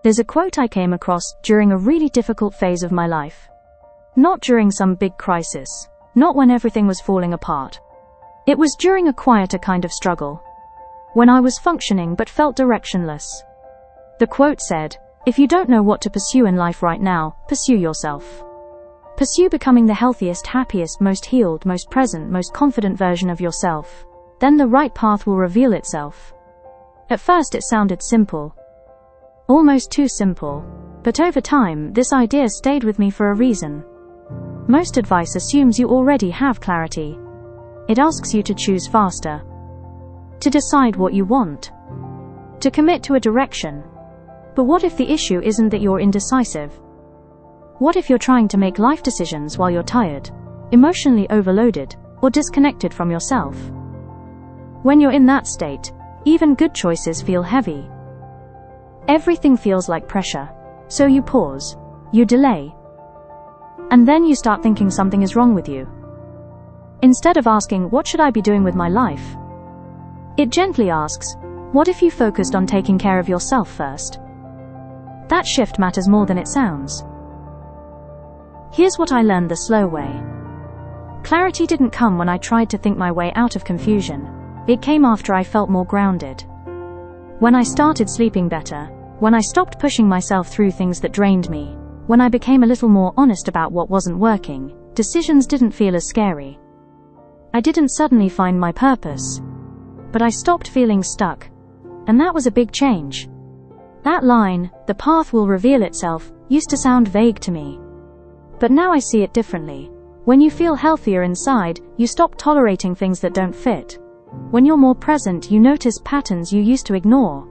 There's a quote I came across during a really difficult phase of my life. Not during some big crisis. Not when everything was falling apart. It was during a quieter kind of struggle. When I was functioning but felt directionless. The quote said, "If you don't know what to pursue in life right now, pursue yourself. Pursue becoming the healthiest, happiest, most healed, most present, most confident version of yourself. Then the right path will reveal itself." At first it sounded simple. Almost too simple. But over time, this idea stayed with me for a reason. Most advice assumes you already have clarity. It asks you to choose faster. To decide what you want. To commit to a direction. But what if the issue isn't that you're indecisive? What if you're trying to make life decisions while you're tired, emotionally overloaded, or disconnected from yourself? When you're in that state, even good choices feel heavy. Everything feels like pressure. So you pause. You delay. And then you start thinking something is wrong with you. Instead of asking, "What should I be doing with my life?" it gently asks, "What if you focused on taking care of yourself first?" That shift matters more than it sounds. Here's what I learned the slow way. Clarity didn't come when I tried to think my way out of confusion. It came after I felt more grounded. When I started sleeping better, when I stopped pushing myself through things that drained me, when I became a little more honest about what wasn't working, decisions didn't feel as scary. I didn't suddenly find my purpose, but I stopped feeling stuck. And that was a big change. That line, "The path will reveal itself," used to sound vague to me. But now I see it differently. When you feel healthier inside, you stop tolerating things that don't fit. When you're more present, you notice patterns you used to ignore.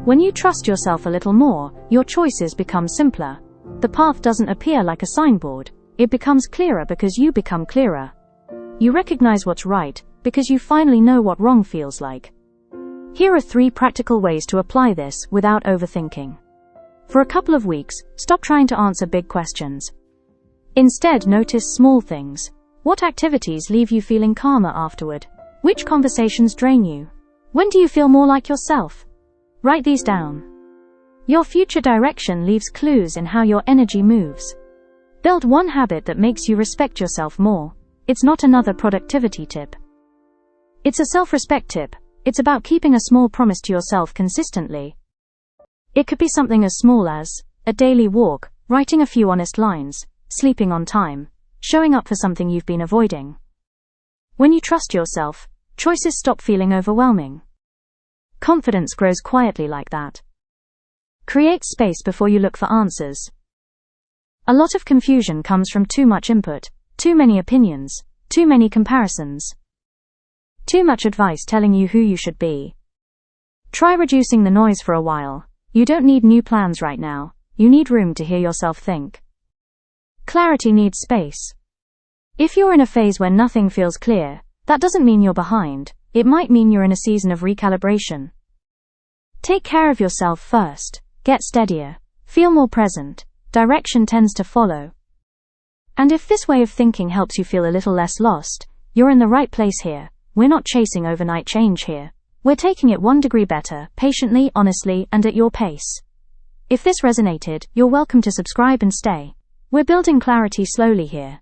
When you trust yourself a little more, your choices become simpler. The path doesn't appear like a signboard. It becomes clearer because you become clearer. You recognize what's right because you finally know what wrong feels like. Here are 3 practical ways to apply this without overthinking. For a couple of weeks, stop trying to answer big questions. Instead, notice small things. What activities leave you feeling calmer afterward? Which conversations drain you? When do you feel more like yourself? Write these down. Your future direction leaves clues in how your energy moves. Build one habit that makes you respect yourself more. It's not another productivity tip. It's a self-respect tip. It's about keeping a small promise to yourself consistently. It could be something as small as a daily walk, writing a few honest lines, sleeping on time, showing up for something you've been avoiding. When you trust yourself, choices stop feeling overwhelming. Confidence grows quietly like that. Create space before you look for answers. A lot of confusion comes from too much input, too many opinions, too many comparisons. Too much advice telling you who you should be. Try reducing the noise for a while. You don't need new plans right now. You need room to hear yourself think. Clarity needs space. If you're in a phase where nothing feels clear, that doesn't mean you're behind. It might mean you're in a season of recalibration. Take care of yourself first. Get steadier. Feel more present. Direction tends to follow. And if this way of thinking helps you feel a little less lost, you're in the right place here. We're not chasing overnight change here. We're taking it 1 degree better, patiently, honestly, and at your pace. If this resonated, you're welcome to subscribe and stay. We're building clarity slowly here.